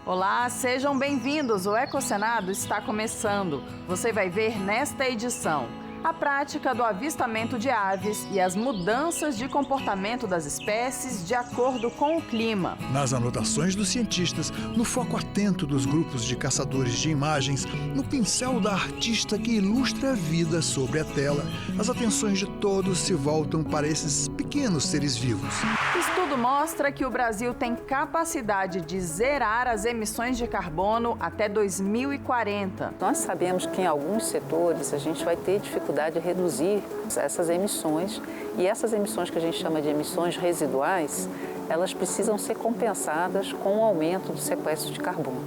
Olá, sejam bem-vindos. O Ecocenado está começando. Você vai ver nesta edição a prática do avistamento de aves e as mudanças de comportamento das espécies de acordo com o clima. Nas anotações dos cientistas, no foco atento dos grupos de caçadores de imagens, no pincel da artista que ilustra a vida sobre a tela, as atenções de todos se voltam para esses pequenos seres vivos. Estudo mostra que o Brasil tem capacidade de zerar as emissões de carbono até 2040. Nós sabemos que em alguns setores a gente vai ter dificuldade de reduzir essas emissões, e essas emissões que a gente chama de emissões residuais, elas precisam ser compensadas com o aumento do sequestro de carbono.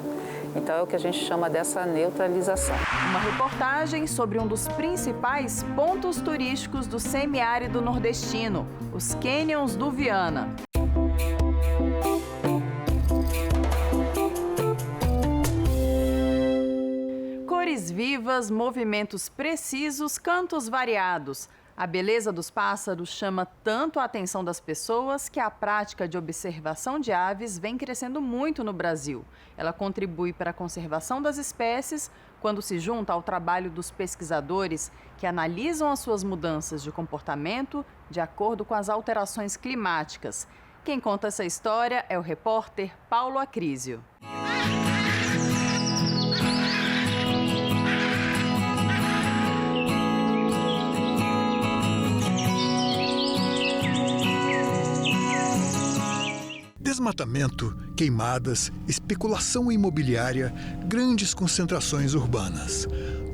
Então é o que a gente chama dessa neutralização. Uma reportagem sobre um dos principais pontos turísticos do semiárido nordestino, os cânions do Viana. Cores vivas, movimentos precisos, cantos variados. A beleza dos pássaros chama tanto a atenção das pessoas que a prática de observação de aves vem crescendo muito no Brasil. Ela contribui para a conservação das espécies quando se junta ao trabalho dos pesquisadores que analisam as suas mudanças de comportamento de acordo com as alterações climáticas. Quem conta essa história é o repórter Paulo Acrísio. Desmatamento, queimadas, especulação imobiliária, grandes concentrações urbanas.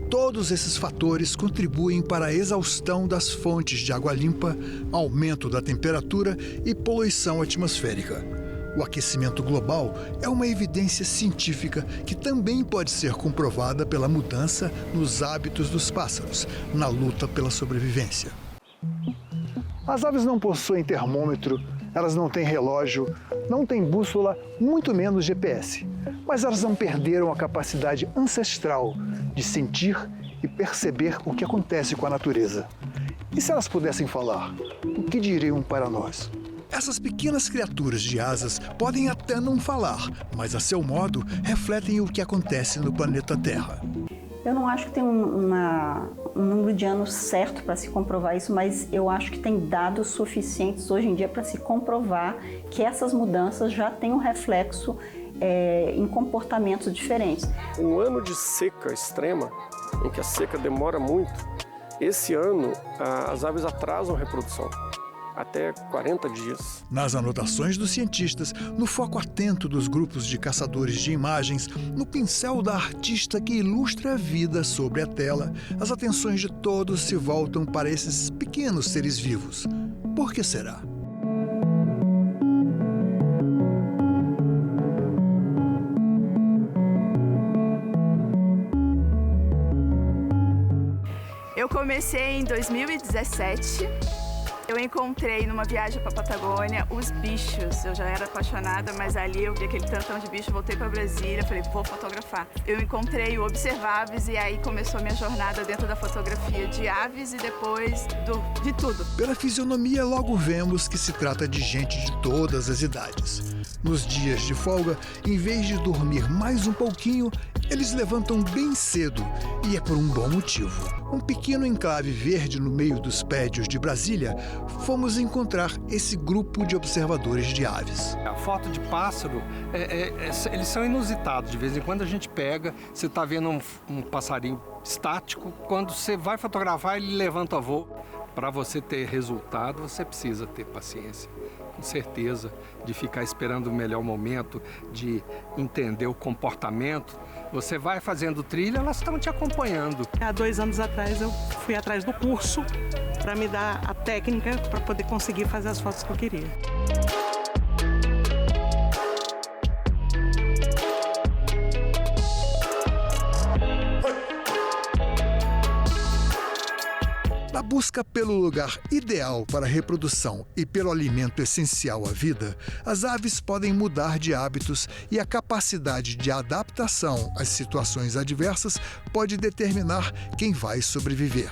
Todos esses fatores contribuem para a exaustão das fontes de água limpa, aumento da temperatura e poluição atmosférica. O aquecimento global é uma evidência científica que também pode ser comprovada pela mudança nos hábitos dos pássaros, na luta pela sobrevivência. As aves não possuem termômetro, elas não têm relógio, não têm bússola, muito menos GPS. Mas elas não perderam a capacidade ancestral de sentir e perceber o que acontece com a natureza. E se elas pudessem falar, o que diriam para nós? Essas pequenas criaturas de asas podem até não falar, mas a seu modo refletem o que acontece no planeta Terra. Eu não acho que tem um número de anos certo para se comprovar isso, mas eu acho que tem dados suficientes hoje em dia para se comprovar que essas mudanças já têm um reflexo em comportamentos diferentes. Um ano de seca extrema, em que a seca demora muito, esse ano as aves atrasam a reprodução. Até 40 dias. Nas anotações dos cientistas, no foco atento dos grupos de caçadores de imagens, no pincel da artista que ilustra a vida sobre a tela, as atenções de todos se voltam para esses pequenos seres vivos. Por que será? Eu comecei em 2017. Eu encontrei numa viagem para a Patagônia os bichos. Eu já era apaixonada, mas ali eu vi aquele tantão de bicho, voltei para Brasília, falei, vou fotografar. Eu encontrei o Observar Aves e aí começou a minha jornada dentro da fotografia de aves e depois de tudo. Pela fisionomia, logo vemos que se trata de gente de todas as idades. Nos dias de folga, em vez de dormir mais um pouquinho, eles levantam bem cedo, e é por um bom motivo. Um pequeno enclave verde no meio dos prédios de Brasília, fomos encontrar esse grupo de observadores de aves. A foto de pássaro, eles são inusitados. De vez em quando a gente pega, você está vendo um passarinho estático, quando você vai fotografar, ele levanta voo. Para você ter resultado, você precisa ter paciência, com certeza, de ficar esperando o melhor momento, de entender o comportamento. Você vai fazendo trilha, elas estão te acompanhando. Há 2 anos atrás eu fui atrás do curso para me dar a técnica para poder conseguir fazer as fotos que eu queria. Na busca pelo lugar ideal para a reprodução e pelo alimento essencial à vida, as aves podem mudar de hábitos e a capacidade de adaptação às situações adversas pode determinar quem vai sobreviver.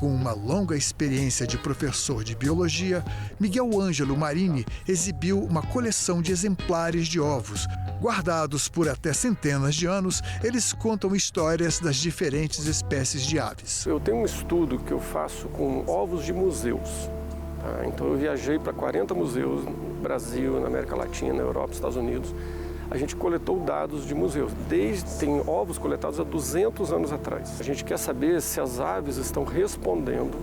Com uma longa experiência de professor de biologia, Miguel Ângelo Marini exibiu uma coleção de exemplares de ovos. Guardados por até centenas de anos, eles contam histórias das diferentes espécies de aves. Eu tenho um estudo que eu faço com ovos de museus. Tá? Então eu viajei para 40 museus no Brasil, na América Latina, na Europa, nos Estados Unidos. A gente coletou dados de museus. Tem ovos coletados há 200 anos atrás. A gente quer saber se as aves estão respondendo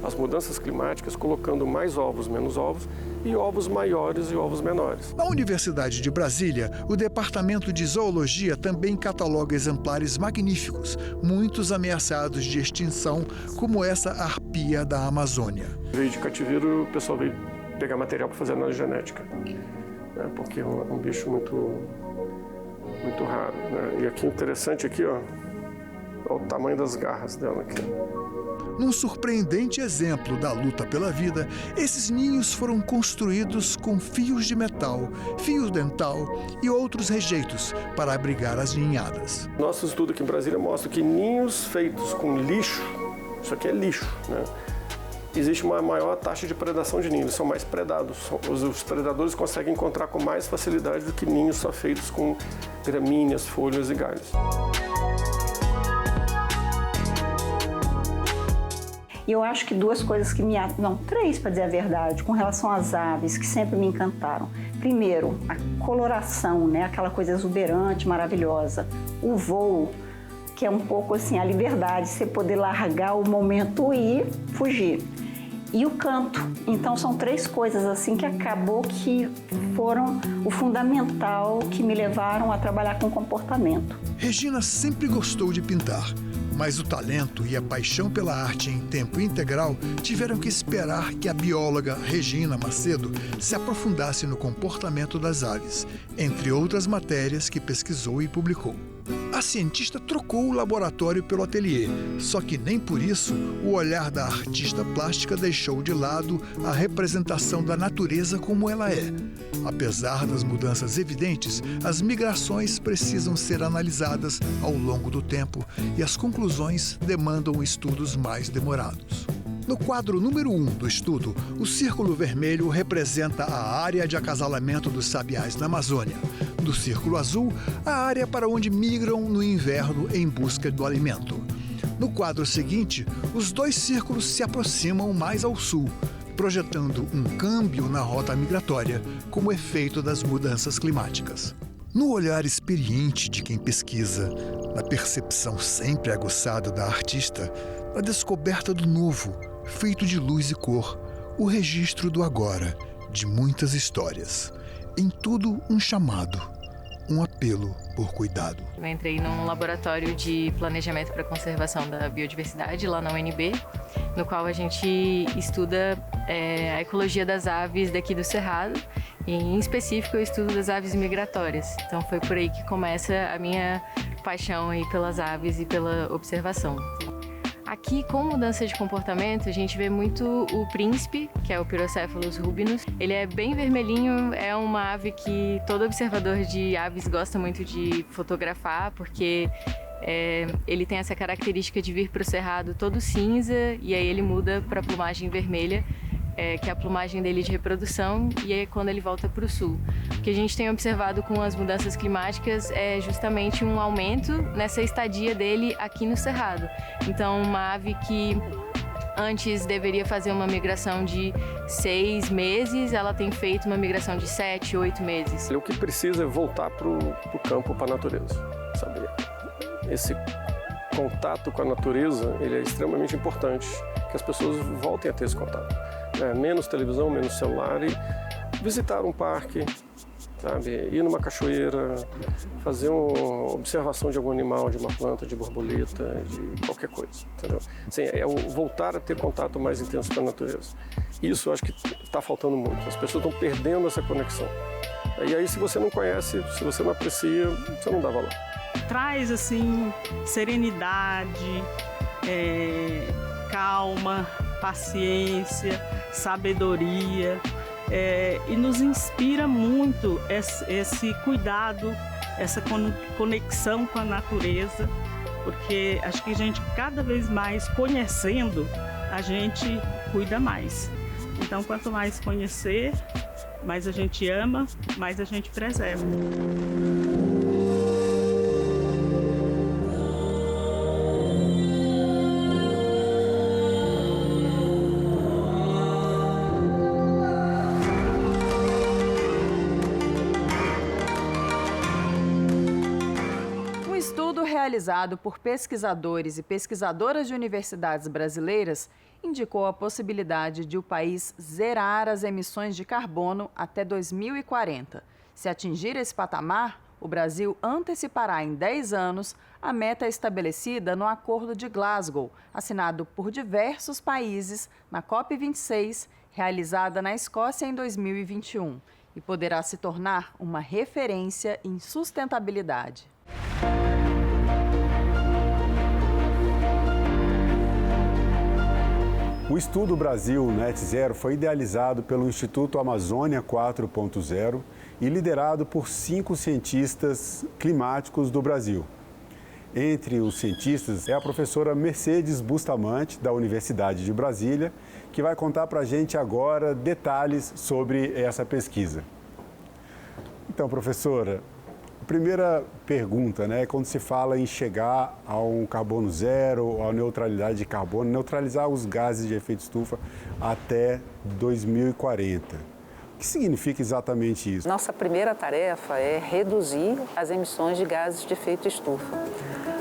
às mudanças climáticas, colocando mais ovos, menos ovos, e ovos maiores e ovos menores. Na Universidade de Brasília, o Departamento de Zoologia também cataloga exemplares magníficos, muitos ameaçados de extinção, como essa arpia da Amazônia. Veio de cativeiro, o pessoal veio pegar material para fazer análise genética, né? Porque é um bicho muito raro, né? E aqui interessante aqui, ó, olha o tamanho das garras dela aqui. Num surpreendente exemplo da luta pela vida, esses ninhos foram construídos com fios de metal, fio dental e outros rejeitos para abrigar as ninhadas. Nosso estudo aqui em Brasília mostra que ninhos feitos com lixo, isso aqui é lixo, né? Existe uma maior taxa de predação de ninhos, são mais predados. Os predadores conseguem encontrar com mais facilidade do que ninhos só feitos com gramíneas, folhas e galhos. E eu acho que duas coisas que três, para dizer a verdade, com relação às aves, que sempre me encantaram. Primeiro, a coloração, né? Aquela coisa exuberante, maravilhosa. O voo, que é um pouco assim, a liberdade, você poder largar o momento e fugir. E o canto. Então são três coisas assim que acabou que foram o fundamental que me levaram a trabalhar com comportamento. Regina sempre gostou de pintar, mas o talento e a paixão pela arte em tempo integral tiveram que esperar que a bióloga Regina Macedo se aprofundasse no comportamento das aves, entre outras matérias que pesquisou e publicou. A cientista trocou o laboratório pelo ateliê, só que nem por isso o olhar da artista plástica deixou de lado a representação da natureza como ela é. Apesar das mudanças evidentes, as migrações precisam ser analisadas ao longo do tempo e as conclusões demandam estudos mais demorados. No quadro número 1 do estudo, o círculo vermelho representa a área de acasalamento dos sabiás na Amazônia. Do círculo azul, a área para onde migram no inverno em busca do alimento. No quadro seguinte, os dois círculos se aproximam mais ao sul, projetando um câmbio na rota migratória como efeito das mudanças climáticas. No olhar experiente de quem pesquisa, na percepção sempre aguçada da artista, na descoberta do novo, feito de luz e cor, o registro do agora, de muitas histórias. Em tudo um chamado, um apelo por cuidado. Eu entrei num laboratório de planejamento para a conservação da biodiversidade lá na UNB, no qual a gente estuda a ecologia das aves daqui do Cerrado, e em específico eu estudo das aves migratórias. Então foi por aí que começa a minha paixão aí pelas aves e pela observação. Aqui, com mudança de comportamento, a gente vê muito o príncipe, que é o Pyrocephalus rubinus. Ele é bem vermelhinho, é uma ave que todo observador de aves gosta muito de fotografar, porque ele tem essa característica de vir para o cerrado todo cinza e aí ele muda para a plumagem vermelha, que é a plumagem dele de reprodução, e aí quando ele volta para o sul. O que a gente tem observado com as mudanças climáticas é justamente um aumento nessa estadia dele aqui no Cerrado. Então, uma ave que antes deveria fazer uma migração de 6 meses, ela tem feito uma migração de 7, 8 meses. O que precisa é voltar para o campo, para a natureza, sabe? Esse contato com a natureza, ele é extremamente importante, que as pessoas voltem a ter esse contato. Menos televisão, menos celular e visitar um parque, sabe? Ir numa cachoeira, fazer uma observação de algum animal, de uma planta, de borboleta, de qualquer coisa, entendeu? Assim, voltar a ter contato mais intenso com a natureza. Isso eu acho que está faltando muito. As pessoas estão perdendo essa conexão. E aí, se você não conhece, se você não aprecia, você não dá valor. Traz, assim, serenidade, calma, paciência, sabedoria, e nos inspira muito esse cuidado, essa conexão com a natureza, porque acho que a gente cada vez mais conhecendo a gente cuida mais. Então, quanto mais conhecer, mais a gente ama, mais a gente preserva. Um estudo realizado por pesquisadores e pesquisadoras de universidades brasileiras indicou a possibilidade de o país zerar as emissões de carbono até 2040. Se atingir esse patamar, o Brasil antecipará em 10 anos a meta estabelecida no Acordo de Glasgow, assinado por diversos países na COP26, realizada na Escócia em 2021, e poderá se tornar uma referência em sustentabilidade. O estudo Brasil Net Zero foi idealizado pelo Instituto Amazônia 4.0 e liderado por 5 cientistas climáticos do Brasil. Entre os cientistas é a professora Mercedes Bustamante, da Universidade de Brasília, que vai contar para a gente agora detalhes sobre essa pesquisa. Então, professora, a primeira pergunta, né, quando se fala em chegar a um carbono zero, a neutralidade de carbono, neutralizar os gases de efeito estufa até 2040. O que significa exatamente isso? Nossa primeira tarefa é reduzir as emissões de gases de efeito estufa.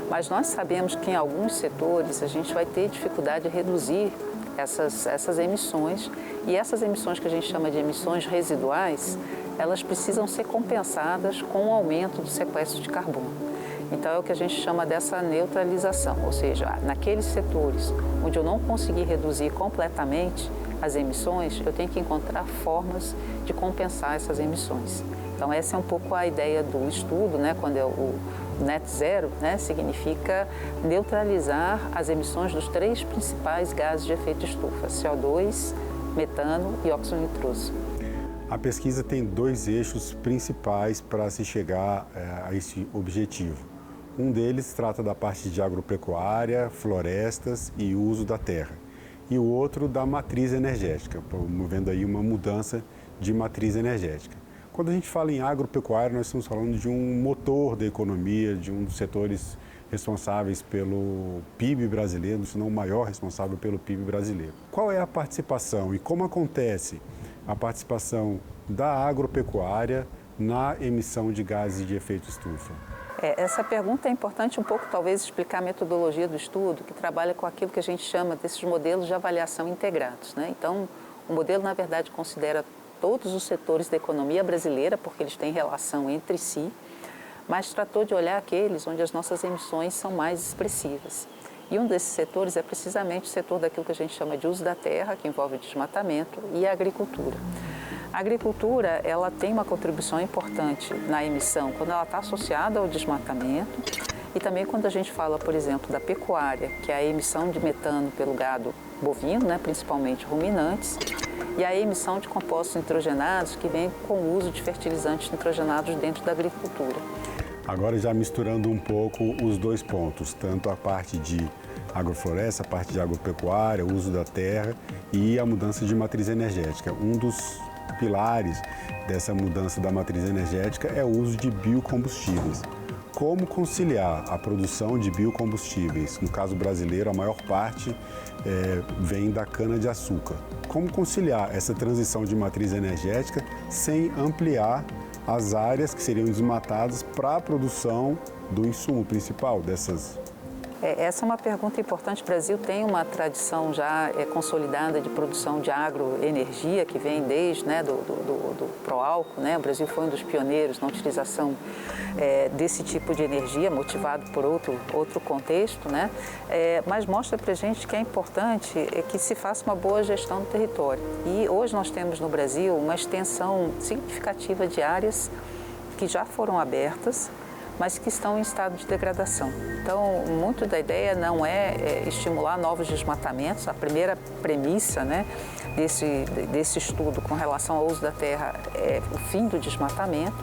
Mas nós sabemos que em alguns setores a gente vai ter dificuldade de reduzir essas emissões, e essas emissões que a gente chama de emissões residuais, elas precisam ser compensadas com o aumento do sequestro de carbono. Então é o que a gente chama dessa neutralização, ou seja, naqueles setores onde eu não conseguir reduzir completamente as emissões, eu tenho que encontrar formas de compensar essas emissões. Então essa é um pouco a ideia do estudo, né? Quando é o Net Zero, né? Significa neutralizar as emissões dos 3 principais gases de efeito estufa, CO2, metano e óxido nitroso. A pesquisa tem 2 eixos principais para se chegar a esse objetivo. Um deles trata da parte de agropecuária, florestas e uso da terra. E o outro da matriz energética, promovendo aí uma mudança de matriz energética. Quando a gente fala em agropecuária, nós estamos falando de um motor da economia, de um dos setores responsáveis pelo PIB brasileiro, se não o maior responsável pelo PIB brasileiro. Qual é a participação e como acontece a participação da agropecuária na emissão de gases de efeito estufa? Essa pergunta é importante um pouco, talvez, explicar a metodologia do estudo, que trabalha com aquilo que a gente chama desses modelos de avaliação integrados, né? Então, o modelo, na verdade, considera todos os setores da economia brasileira, porque eles têm relação entre si, mas tratou de olhar aqueles onde as nossas emissões são mais expressivas. E um desses setores é precisamente o setor daquilo que a gente chama de uso da terra, que envolve o desmatamento, e a agricultura. A agricultura, ela tem uma contribuição importante na emissão quando ela está associada ao desmatamento, e também quando a gente fala, por exemplo, da pecuária, que é a emissão de metano pelo gado bovino, né, principalmente ruminantes, e a emissão de compostos nitrogenados que vem com o uso de fertilizantes nitrogenados dentro da agricultura. Agora já misturando um pouco os 2 pontos, tanto a parte de agrofloresta, a parte de agropecuária, o uso da terra e a mudança de matriz energética. Um dos pilares dessa mudança da matriz energética é o uso de biocombustíveis. Como conciliar a produção de biocombustíveis? No caso brasileiro, a maior parte vem da cana-de-açúcar. Como conciliar essa transição de matriz energética sem ampliar as áreas que seriam desmatadas para a produção do insumo principal dessas? Essa é uma pergunta importante. O Brasil tem uma tradição já consolidada de produção de agroenergia, que vem desde do pró-álcool, né? O Brasil foi um dos pioneiros na utilização desse tipo de energia, motivado por outro contexto, né? Mas mostra para a gente que é importante que se faça uma boa gestão do território. E hoje nós temos no Brasil uma extensão significativa de áreas que já foram abertas, mas que estão em estado de degradação. Então, muito da ideia não é estimular novos desmatamentos. A primeira premissa, né, desse estudo com relação ao uso da terra é o fim do desmatamento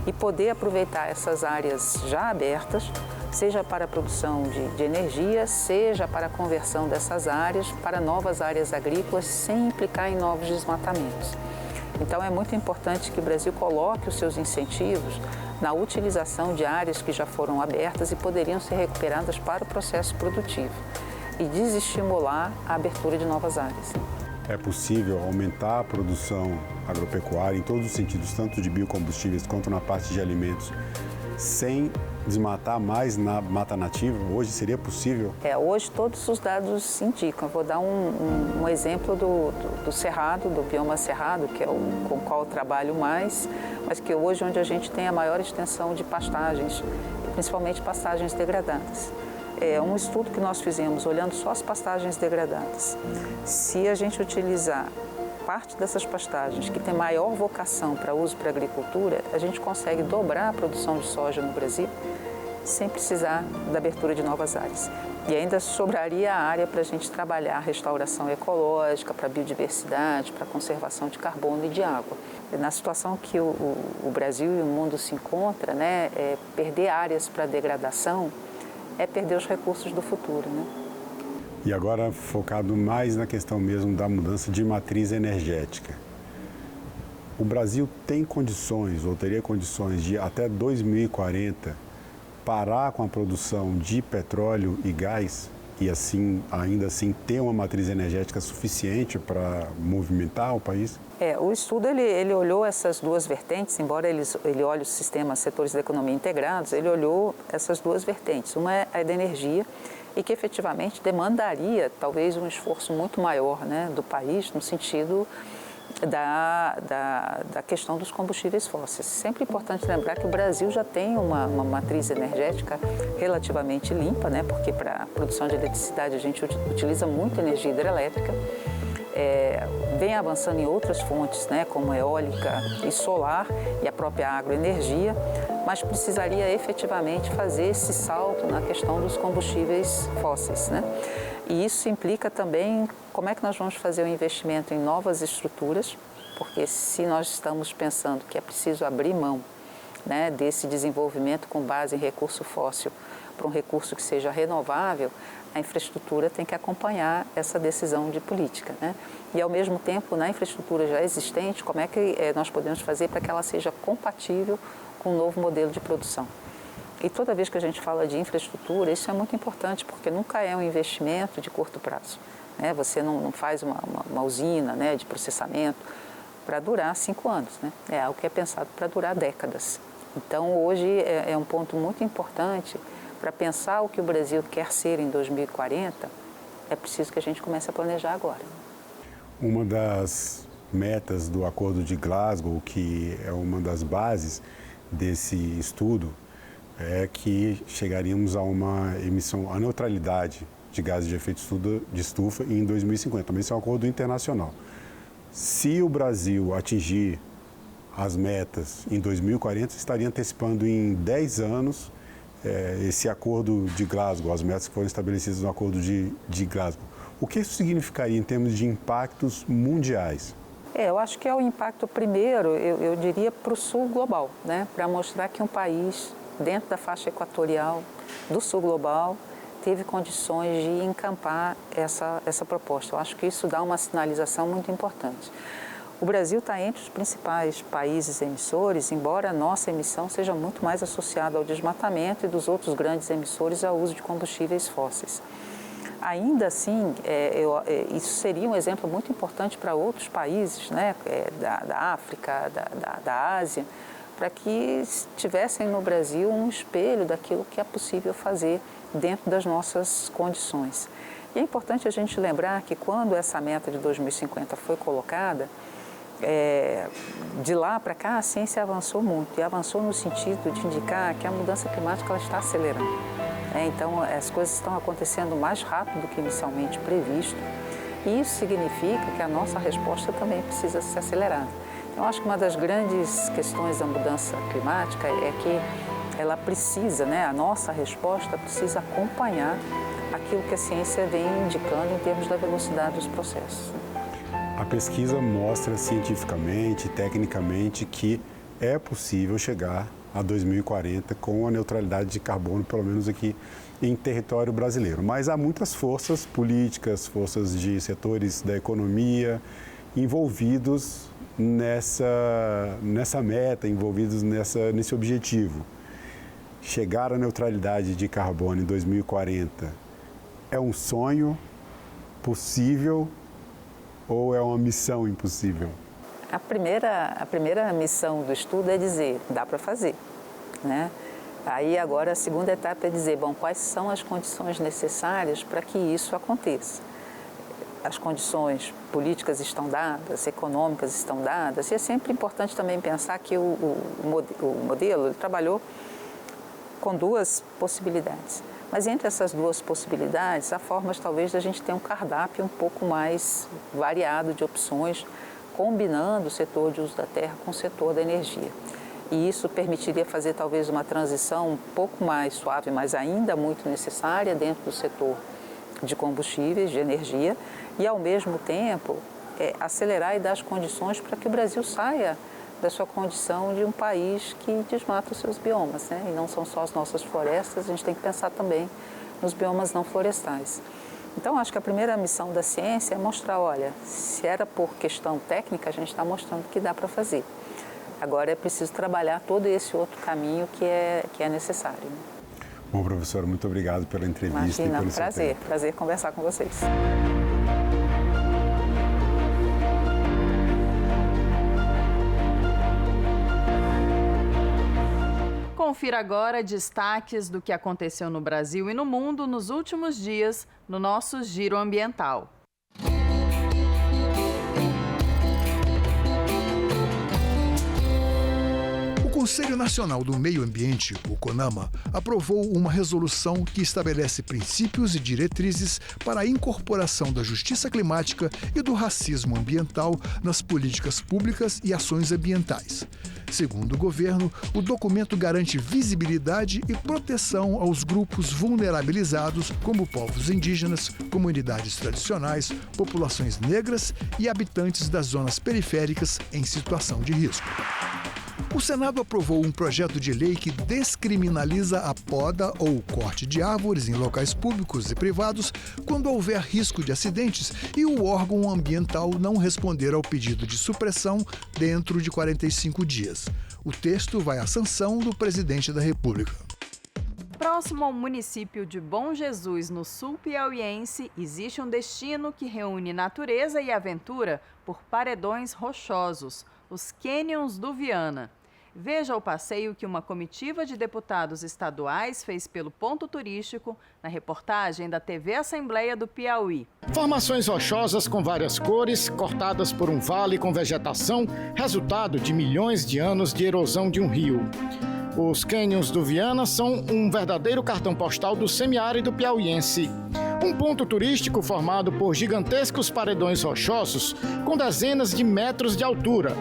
e poder aproveitar essas áreas já abertas seja para a produção de energia, seja para a conversão dessas áreas para novas áreas agrícolas, sem implicar em novos desmatamentos. Então é muito importante que o Brasil coloque os seus incentivos na utilização de áreas que já foram abertas e poderiam ser recuperadas para o processo produtivo e desestimular a abertura de novas áreas. É possível aumentar a produção agropecuária em todos os sentidos, tanto de biocombustíveis quanto na parte de alimentos, sem desmatar mais na mata nativa? Hoje seria possível? Hoje todos os dados indicam. Eu vou dar um exemplo do cerrado, do bioma cerrado, que é com o qual eu trabalho mais, mas que hoje é onde a gente tem a maior extensão de pastagens, principalmente pastagens degradadas. É um estudo que nós fizemos olhando só as pastagens degradadas. Se a gente utilizar parte dessas pastagens que tem maior vocação para uso para a agricultura, a gente consegue dobrar a produção de soja no Brasil sem precisar da abertura de novas áreas. E ainda sobraria a área para a gente trabalhar a restauração ecológica, para a biodiversidade, para a conservação de carbono e de água. Na situação que o Brasil e o mundo se encontram, né, perder áreas para degradação é perder os recursos do futuro, né? E agora focado mais na questão mesmo da mudança de matriz energética. O Brasil tem condições, ou teria condições de até 2040 parar com a produção de petróleo e gás e assim, ainda assim ter uma matriz energética suficiente para movimentar o país? O estudo ele olhou essas duas vertentes, embora ele olhe os sistemas, setores da economia integrados, ele olhou essas duas vertentes. Uma é a da energia, e que efetivamente demandaria talvez um esforço muito maior, né, do país no sentido da questão dos combustíveis fósseis. Sempre é importante lembrar que o Brasil já tem uma matriz energética relativamente limpa, né, porque para a produção de eletricidade a gente utiliza muito energia hidrelétrica, vem avançando em outras fontes, né, como eólica e solar e a própria agroenergia, mas precisaria efetivamente fazer esse salto na questão dos combustíveis fósseis, né? E isso implica também como é que nós vamos fazer o investimento em novas estruturas, porque se nós estamos pensando que é preciso abrir mão, né, desse desenvolvimento com base em recurso fóssil para um recurso que seja renovável, a infraestrutura tem que acompanhar essa decisão de política, né? E, ao mesmo tempo, na infraestrutura já existente, como é que nós podemos fazer para que ela seja compatível com o novo modelo de produção? E toda vez que a gente fala de infraestrutura, isso é muito importante, porque nunca é um investimento de curto prazo, né? Você não faz uma usina, né, de processamento para durar 5 anos, né? É algo que é pensado para durar décadas. Então, hoje é um ponto muito importante para pensar o que o Brasil quer ser em 2040, é preciso que a gente comece a planejar agora. Uma das metas do Acordo de Glasgow, que é uma das bases desse estudo, é que chegaríamos a uma emissão, a neutralidade de gases de efeito de estufa em 2050. Também isso é um acordo internacional. Se o Brasil atingir as metas em 2040, estaria antecipando em 10 anos esse acordo de Glasgow, as metas que foram estabelecidas no acordo de Glasgow. O que isso significaria em termos de impactos mundiais? Eu acho que é o impacto primeiro, eu diria, para o sul global, né? Para mostrar que um país dentro da faixa equatorial do sul global teve condições de encampar essa proposta. Eu acho que isso dá uma sinalização muito importante. O Brasil está entre os principais países emissores, embora a nossa emissão seja muito mais associada ao desmatamento e dos outros grandes emissores ao uso de combustíveis fósseis. Ainda assim, isso seria um exemplo muito importante para outros países, né, da África, da Ásia, para que tivessem no Brasil um espelho daquilo que é possível fazer dentro das nossas condições. E é importante a gente lembrar que quando essa meta de 2050 foi colocada, de lá para cá a ciência avançou muito e avançou no sentido de indicar que a mudança climática ela está acelerando. Então as coisas estão acontecendo mais rápido do que inicialmente previsto e isso significa que a nossa resposta também precisa ser acelerada. Então acho que uma das grandes questões da mudança climática é que ela precisa, né, a nossa resposta precisa acompanhar aquilo que a ciência vem indicando em termos da velocidade dos processos. A pesquisa mostra cientificamente, tecnicamente, que é possível chegar a 2040 com a neutralidade de carbono, pelo menos aqui em território brasileiro. Mas há muitas forças políticas, forças de setores da economia envolvidos nessa meta, envolvidos nesse objetivo. Chegar à neutralidade de carbono em 2040 é um sonho possível ou é uma missão impossível? A primeira missão do estudo é dizer, dá para fazer, né? Aí agora a segunda etapa é dizer, bom, quais são as condições necessárias para que isso aconteça? As condições políticas estão dadas, econômicas estão dadas, e é sempre importante também pensar que o modelo ele trabalhou com duas possibilidades. Mas entre essas duas possibilidades, há formas talvez da gente ter um cardápio um pouco mais variado de opções, combinando o setor de uso da terra com o setor da energia. E isso permitiria fazer talvez uma transição um pouco mais suave, mas ainda muito necessária dentro do setor de combustíveis, de energia, e ao mesmo tempo acelerar e dar as condições para que o Brasil saia da sua condição de um país que desmata os seus biomas, né? E não são só as nossas florestas, a gente tem que pensar também nos biomas não florestais. Então, acho que a primeira missão da ciência é mostrar, olha, se era por questão técnica, a gente está mostrando que dá para fazer. Agora é preciso trabalhar todo esse outro caminho que é necessário. Né? Bom, professora, muito obrigado pela entrevista. Imagina, e pelo prazer conversar com vocês. Confira agora destaques do que aconteceu no Brasil e no mundo nos últimos dias no nosso Giro Ambiental. O Conselho Nacional do Meio Ambiente, o CONAMA, aprovou uma resolução que estabelece princípios e diretrizes para a incorporação da justiça climática e do racismo ambiental nas políticas públicas e ações ambientais. Segundo o governo, o documento garante visibilidade e proteção aos grupos vulnerabilizados, como povos indígenas, comunidades tradicionais, populações negras e habitantes das zonas periféricas em situação de risco. O Senado aprovou um projeto de lei que descriminaliza a poda ou corte de árvores em locais públicos e privados quando houver risco de acidentes e o órgão ambiental não responder ao pedido de supressão dentro de 45 dias. O texto vai à sanção do presidente da República. Próximo ao município de Bom Jesus, no sul piauiense, existe um destino que reúne natureza e aventura por paredões rochosos, os Cânions do Viana. Veja o passeio que uma comitiva de deputados estaduais fez pelo ponto turístico na reportagem da TV Assembleia do Piauí. Formações rochosas com várias cores, cortadas por um vale com vegetação, resultado de milhões de anos de erosão de um rio. Os Cânions do Viana são um verdadeiro cartão postal do semiárido piauiense. Um ponto turístico formado por gigantescos paredões rochosos com dezenas de metros de altura.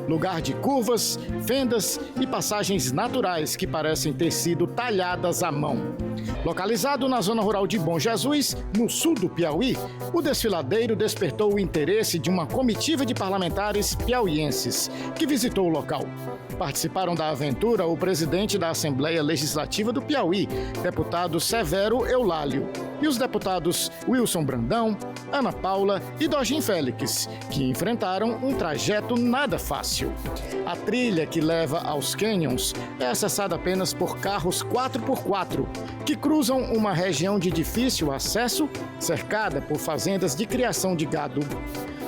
Lugar de curvas, fendas e passagens naturais que parecem ter sido talhadas à mão. Localizado na zona rural de Bom Jesus, no sul do Piauí, o desfiladeiro despertou o interesse de uma comitiva de parlamentares piauienses que visitou o local. Participaram da aventura o presidente da Assembleia Legislativa do Piauí, deputado Severo Eulálio, e os deputados Wilson Brandão, Ana Paula e Dogim Félix, que enfrentaram um trajeto nada fácil. A trilha que leva aos cânions é acessada apenas por carros 4x4, que cruzam uma região de difícil acesso, cercada por fazendas de criação de gado.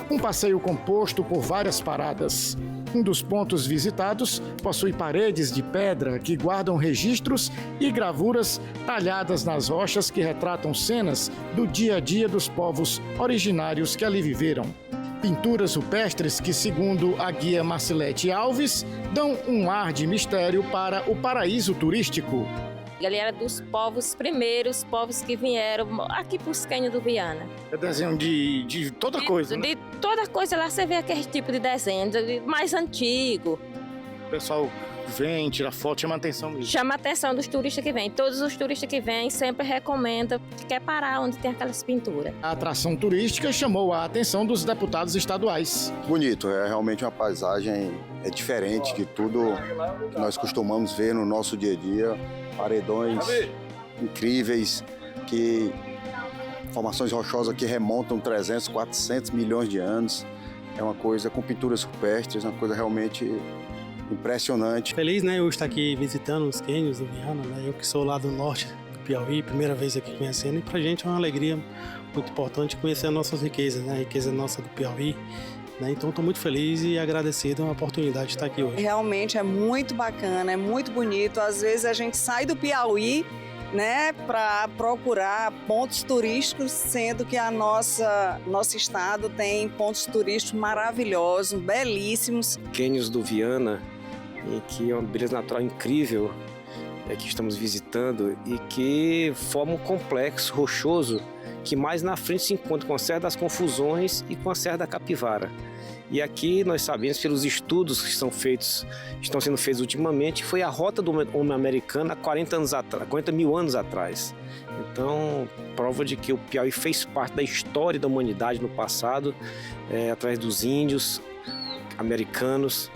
Um passeio composto por várias paradas. Um dos pontos visitados possui paredes de pedra que guardam registros e gravuras talhadas nas rochas que retratam cenas do dia a dia dos povos originários que ali viveram. Pinturas rupestres que, segundo a guia Marcilete Alves, dão um ar de mistério para o paraíso turístico. Ele era dos povos primeiros, povos que vieram aqui para os Cânions do Viana. É desenho de toda coisa, né? De toda coisa, lá você vê aquele tipo de desenho mais antigo. O pessoal vem, tira foto, chama a atenção mesmo. Chama a atenção dos turistas que vêm. Todos os turistas que vêm sempre recomendam que quer parar onde tem aquelas pinturas. A atração turística chamou a atenção dos deputados estaduais. Bonito, é realmente uma paisagem diferente de tudo que nós costumamos ver no nosso dia a dia. Paredões incríveis, formações rochosas que remontam 300, 400 milhões de anos. É uma coisa com pinturas rupestres, uma coisa realmente impressionante. Feliz, né, eu estar aqui visitando os cânions do Viana, né? Eu que sou lá do norte do Piauí, primeira vez aqui conhecendo, e pra gente é uma alegria muito importante conhecer as nossas riquezas, né? A riqueza nossa do Piauí. Então estou muito feliz e agradecido a oportunidade de estar aqui hoje. Realmente é muito bacana, é muito bonito. Às vezes a gente sai do Piauí, né, para procurar pontos turísticos, sendo que nosso estado tem pontos turísticos maravilhosos, belíssimos. Cânions do Viana, que é uma beleza natural incrível, que estamos visitando e que forma um complexo rochoso que mais na frente se encontra com a Serra das Confusões e com a Serra da Capivara. E aqui nós sabemos, pelos estudos que estão sendo feitos ultimamente, foi a rota do homem americano há 40 mil anos atrás. Então, prova de que o Piauí fez parte da história da humanidade no passado, através dos índios americanos.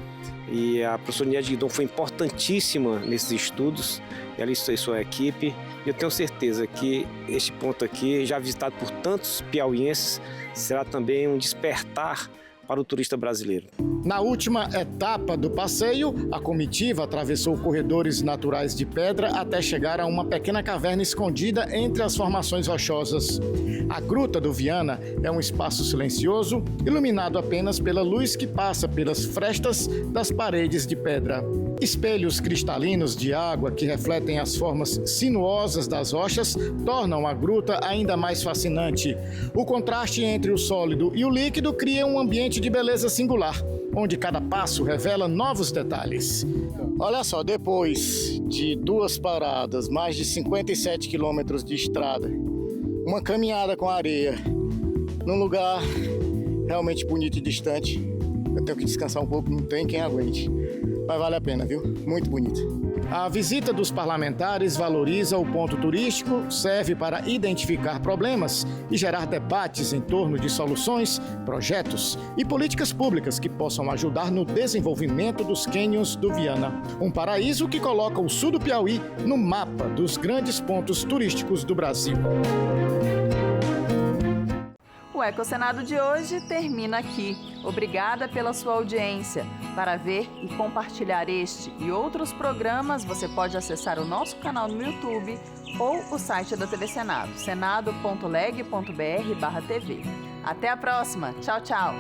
E a professora Nia Guidon foi importantíssima nesses estudos, ela e sua equipe. E eu tenho certeza que este ponto aqui, já visitado por tantos piauienses, será também um despertar para o turista brasileiro. Na última etapa do passeio, a comitiva atravessou corredores naturais de pedra até chegar a uma pequena caverna escondida entre as formações rochosas. A Gruta do Viana é um espaço silencioso, iluminado apenas pela luz que passa pelas frestas das paredes de pedra. Espelhos cristalinos de água que refletem as formas sinuosas das rochas tornam a gruta ainda mais fascinante. O contraste entre o sólido e o líquido cria um ambiente de beleza singular, onde cada passo revela novos detalhes. Olha só, depois de 2 paradas, mais de 57 quilômetros de estrada, uma caminhada com areia, num lugar realmente bonito e distante, eu tenho que descansar um pouco, não tem quem aguente. Mas vale a pena, viu? Muito bonito. A visita dos parlamentares valoriza o ponto turístico, serve para identificar problemas e gerar debates em torno de soluções, projetos e políticas públicas que possam ajudar no desenvolvimento dos cânions do Viana. Um paraíso que coloca o sul do Piauí no mapa dos grandes pontos turísticos do Brasil. O Ecocenado de hoje termina aqui. Obrigada pela sua audiência. Para ver e compartilhar este e outros programas, você pode acessar o nosso canal no YouTube ou o site da TV Senado, senado.leg.br/tv. Até a próxima. Tchau, tchau.